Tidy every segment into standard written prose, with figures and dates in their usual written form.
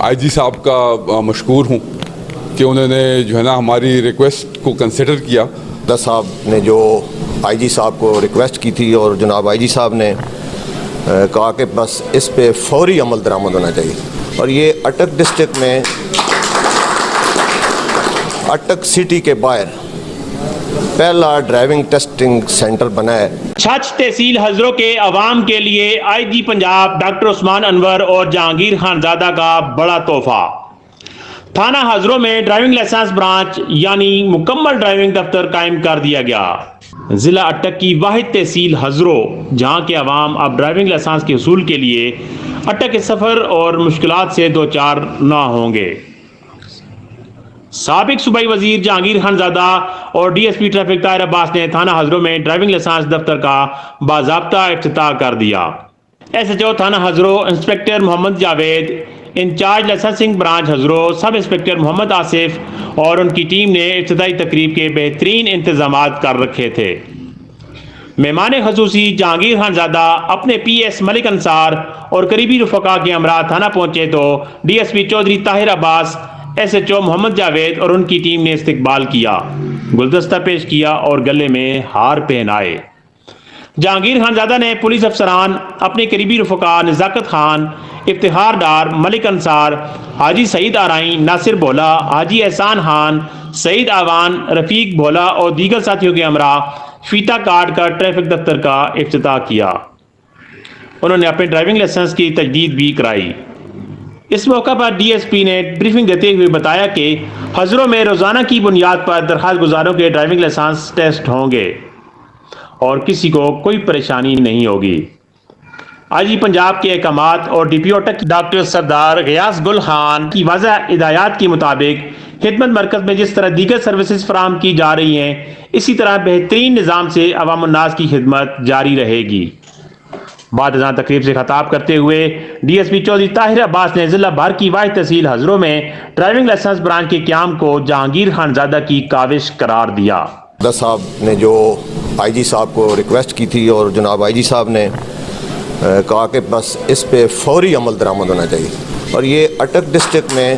آئی جی صاحب کا مشکور ہوں کہ انہوں نے جو ہے نا ہماری ریکویسٹ کو کنسیڈر کیا. صاحب نے جو آئی جی صاحب کو ریکویسٹ کی تھی اور جناب آئی جی صاحب نے کہا کہ بس اس پہ فوری عمل درآمد ہونا چاہیے. اور یہ اٹک ڈسٹرکٹ میں اٹک سٹی کے باہر پہلا ڈرائیونگ ٹیسٹنگ سینٹر بنا ہے. چھچ تحصیل ہزروں کے عوام کے لیے آئی جی پنجاب ڈاکٹر عثمان انور اور جہانگیر خانزادہ کا بڑا تحفہ. تھانہ ہزروں میں ڈرائیونگ لائسنس برانچ یعنی مکمل ڈرائیونگ دفتر قائم کر دیا گیا. ضلع اٹک کی واحد تحصیل ہزروں جہاں کے عوام اب ڈرائیونگ لائسنس کے حصول کے لیے اٹک کے سفر اور مشکلات سے دوچار نہ ہوں گے. سابق صوبائی وزیر جہانگیر خانزادہ اور D S P traffic Tahir Abbas نے تھانہ ہزروں میں ڈرائیونگ لائسنس دفتر کا باضابطہ افتتاح کر دیا. ایس ایچ او تھانہ Hazro inspector Muhammad Javed, incharge licensing branch Hazro sub inspector Muhammad Asif اور ان کی ٹیم نے افتتاحی تقریب کے بہترین انتظامات کر رکھے تھے. مہمان خصوصی جہانگیر خانزادہ اپنے پی ایس ملک انصار اور قریبی رفقا کے ہمراہ تھانہ پہنچے تو D S P Chaudhry Tahir Abbas, S H O Muhammad Javed اور ان کی ٹیم نے استقبال کیا، گلدستہ پیش کیا اور گلے میں ہار پہنائے. جہانگیر خانزادہ نے پولیس افسران، اپنے قریبی رفقا نزاکت خان، افتخار ڈار، ملک انصار، حاجی سعید آرائیں، ناصر بھولا، حاجی احسان خان، سعید آوان، رفیق بھولا اور دیگر ساتھیوں کے ہمراہ فیتہ کاٹ کر ٹریفک دفتر کا افتتاح کیا. انہوں نے اپنے ڈرائیونگ لائسنس کی تجدید بھی کرائی. اس موقع پر ڈی ایس پی نے بریفنگ دیتے ہوئے بتایا کہ ہزروں میں روزانہ کی بنیاد پر درخواست گزاروں کے ڈرائیونگ لائسنس ٹیسٹ ہوں گے اور کسی کو کوئی پریشانی نہیں ہوگی. آئی جی پنجاب کے احکامات اور ڈی پی او اٹک ڈاکٹر سردار غیاث گل خان کی واضح ہدایات کے مطابق خدمت مرکز میں جس طرح دیگر سروسز فراہم کی جا رہی ہیں اسی طرح بہترین نظام سے عوام الناس کی خدمت جاری رہے گی. بعد ازاں تقریب سے خطاب کرتے ہوئے D S P Chaudhry Tahir Abbas نے ضلع بھر کی واحد تحصیل ہزروں میں ڈرائیونگ لائسنس برانچ کے قیام کو جہانگیر خانزادہ کی کاوش قرار دیا. صاحب نے جو آئی جی صاحب کو ریکویسٹ کی تھی اور جناب آئی جی صاحب نے کہا کہ بس اس پہ فوری عمل درآمد ہونا چاہیے. اور یہ اٹک ڈسٹرکٹ میں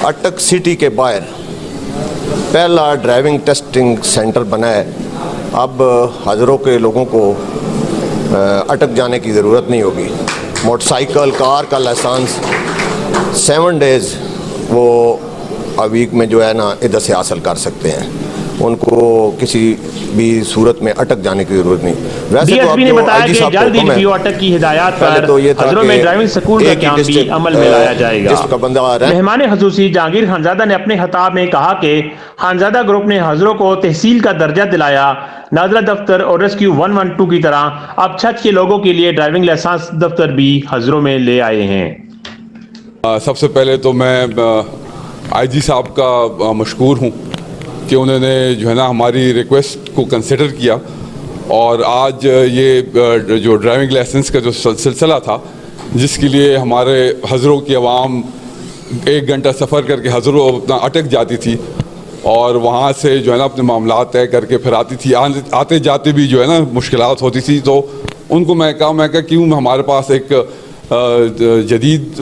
اٹک سٹی کے باہر پہلا ڈرائیونگ ٹیسٹنگ سینٹر بنا ہے. اب ہزروں کے لوگوں کو اٹک جانے کی ضرورت نہیں ہوگی. موٹر سائیکل کار کا لائسنس 7 days وہ ویک میں جو ہے نا ادھر سے حاصل کر سکتے ہیں. ان کو کسی بھی صورت میں اٹک جانے کی ضرورت نہیں. ویسے تو اب جو آئی جی صاحب کو حکم ہے اٹک کی ہدایات پر ہزروں میں ڈرائیونگ سکول کا قیام بھی عمل میں لایا جائے گا. مہمان خصوصی جہانگیر خانزادہ نے اپنے خطاب میں کہا کہ خانزادہ گروپ نے ہزروں کو تحصیل کا درجہ دلایا. نازلہ دفتر اور ریسکیو 112 کی طرح اب چھچ کے لوگوں کے لیے ڈرائیونگ لائسنس دفتر بھی ہزروں میں لے آئے ہیں. سب سے پہلے تو میں آئی جی صاحب کا مشکور ہوں کہ انہوں نے جو ہے نا ہماری ریکویسٹ کو کنسیڈر کیا اور آج یہ جو ڈرائیونگ لائسنس کا جو سلسلہ تھا جس کے لیے ہمارے ہزروں کی عوام 1 گھنٹہ سفر کر کے ہزروں اپنا اٹک جاتی تھی اور وہاں سے جو ہے نا اپنے معاملات طے کر کے پھر آتی تھی. آتے جاتے بھی جو ہے نا مشکلات ہوتی تھی تو ان کو میں کہا کیوں ہمارے پاس ایک جدید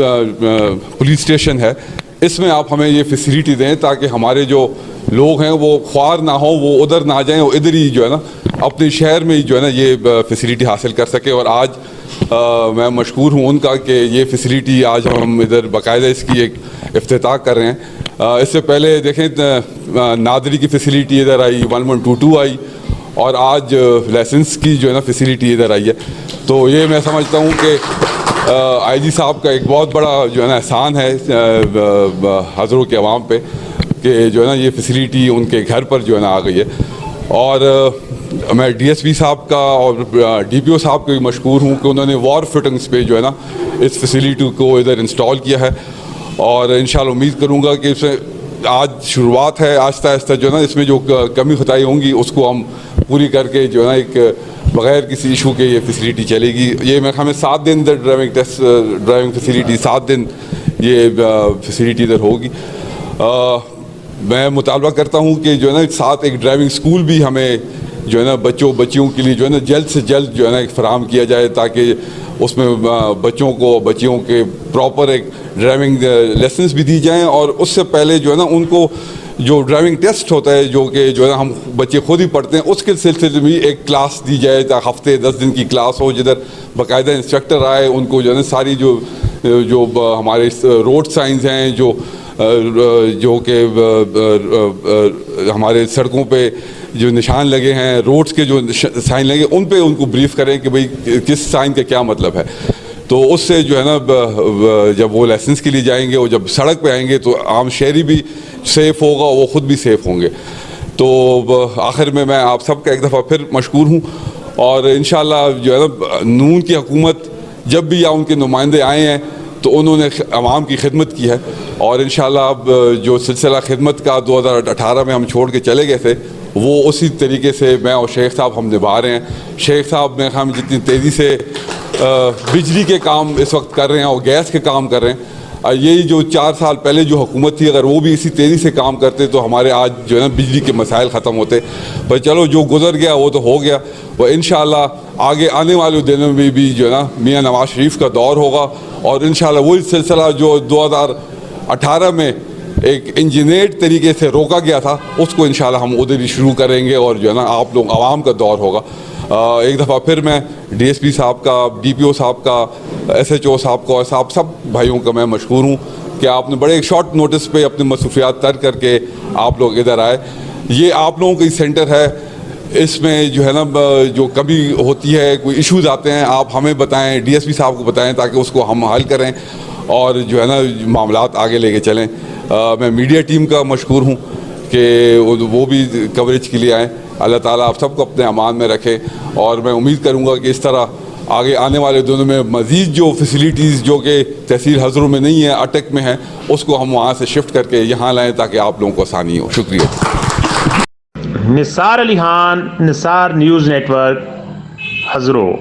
پولیس اسٹیشن ہے، اس میں آپ ہمیں یہ فیسیلیٹی دیں تاکہ ہمارے جو لوگ ہیں وہ خوار نہ ہوں، وہ ادھر نہ جائیں، وہ ادھر ہی جو ہے نا اپنے شہر میں ہی جو ہے نا یہ فیسیلیٹی حاصل کر سکے. اور آج میں مشکور ہوں ان کا کہ یہ فیسیلیٹی آج ہم ادھر باقاعدہ اس کی ایک افتتاح کر رہے ہیں. اس سے پہلے دیکھیں نادری کی فیسیلیٹی ادھر آئی، 1122 آئی اور آج لائسنس کی جو ہے نا فیسیلیٹی ادھر آئی ہے. تو یہ میں سمجھتا ہوں کہ آئی جی صاحب کا ایک بہت بڑا جو ہے نا احسان ہے ہزروں کے عوام پہ کہ جو ہے نا یہ فیسیلیٹی ان کے گھر پر جو ہے نا آ گئی ہے. اور میں ڈی ایس پی صاحب کا اور ڈی پی او صاحب کو بھی مشکور ہوں کہ انہوں نے وار فٹنگس پہ جو ہے نا اس فیسیلیٹی کو ادھر انسٹال کیا ہے اور انشاءاللہ امید کروں گا کہ اس میں آج شروعات ہے، آہستہ آہستہ جو ہے نا اس میں جو کمی خطائی ہوں گی اس کو ہم پوری کر کے جو ہے نا ایک بغیر کسی ایشو کے یہ فیسیلیٹی چلے گی. یہ میں ہمیں 7 دن ادھر ڈرائیونگ فیسیلیٹی 7 دن یہ فیسیلیٹی ادھر ہوگی. میں مطالبہ کرتا ہوں کہ جو ہے نا ساتھ ایک ڈرائیونگ اسکول بھی ہمیں جو ہے نا بچیوں کے لیے جو ہے نا جلد سے جلد جو ہے نا فراہم کیا جائے تاکہ اس میں بچوں کو بچیوں کے پراپر ایک ڈرائیونگ لیسنس بھی دی جائیں, اور اس سے پہلے جو ہے نا ان کو جو ڈرائیونگ ٹیسٹ ہوتا ہے جو کہ جو ہے نا ہم بچے خود ہی پڑھتے ہیں, اس کے سلسلے میں ایک کلاس دی جائے, ہفتے 10 دن کی کلاس ہو جدھر باقاعدہ انسٹرکٹر آئے, ان کو جو ہے نا ساری جو ہمارے روڈ سائنز ہیں جو کہ ہمارے سڑکوں پہ جو نشان لگے ہیں, روڈز کے جو سائن لگے, ان پہ ان کو بریف کریں کہ بھئی کس سائن کا کیا مطلب ہے. تو اس سے جو ہے نا جب وہ لائسنس کے لیے جائیں گے, وہ جب سڑک پہ آئیں گے تو عام شہری بھی سیف ہوگا, وہ خود بھی سیف ہوں گے. تو آخر میں آپ سب کا ایک دفعہ پھر مشکور ہوں, اور انشاءاللہ جو ہے نا نون کی حکومت جب بھی یا ان کے نمائندے آئے ہیں تو انہوں نے عوام کی خدمت کی ہے, اور انشاءاللہ اب جو سلسلہ خدمت کا 2018 میں ہم چھوڑ کے چلے گئے تھے وہ اسی طریقے سے میں اور شیخ صاحب ہم نبھا رہے ہیں. شیخ صاحب میں ہم جتنی تیزی سے بجلی کے کام اس وقت کر رہے ہیں اور گیس کے کام کر رہے ہیں, یہی جو 4 سال پہلے جو حکومت تھی اگر وہ بھی اسی تیزی سے کام کرتے تو ہمارے آج جو ہے نا بجلی کے مسائل ختم ہوتے. پر چلو جو گزر گیا وہ تو ہو گیا, وہ انشاءاللہ آگے آنے والے دنوں میں بھی جو ہے نا میاں نواز شریف کا دور ہوگا, اور انشاءاللہ وہی سلسلہ جو 2018 میں ایک انجینئرڈ طریقے سے روکا گیا تھا اس کو انشاءاللہ ہم ادھر ہی شروع کریں گے, اور جو ہے نا آپ لوگ عوام کا دور ہوگا. ایک دفعہ پھر میں ڈی ایس پی صاحب کا, ڈی پی او صاحب کا, ایس ایچ او صاحب کا اور صاحب سب بھائیوں کا میں مشکور ہوں کہ آپ نے بڑے شارٹ نوٹس پہ اپنی مصروفیات ترک کر کے آپ لوگ ادھر آئے. یہ آپ لوگوں کا ہی سینٹر ہے, اس میں جو ہے نا جو کبھی ہوتی ہے کوئی ایشوز آتے ہیں آپ ہمیں بتائیں, ڈی ایس پی صاحب کو بتائیں تاکہ اس کو ہم حل کریں اور جو ہے نا معاملات آگے لے کے چلیں. میں میڈیا ٹیم کا مشکور ہوں کہ وہ بھی کوریج کے لیے آئیں. اللہ تعالیٰ آپ سب کو اپنے امان میں رکھے, اور میں امید کروں گا کہ اس طرح آگے آنے والے دنوں میں مزید جو فیسیلیٹیز جو کہ تحصیل ہزروں میں نہیں ہیں, اٹک میں ہیں, اس کو ہم وہاں سے شفٹ کر کے یہاں لائیں تاکہ آپ لوگوں کو آسانی ہو. شکریہ. نثار علی خان, نثار نیوز نیٹ ورک, ہزروں.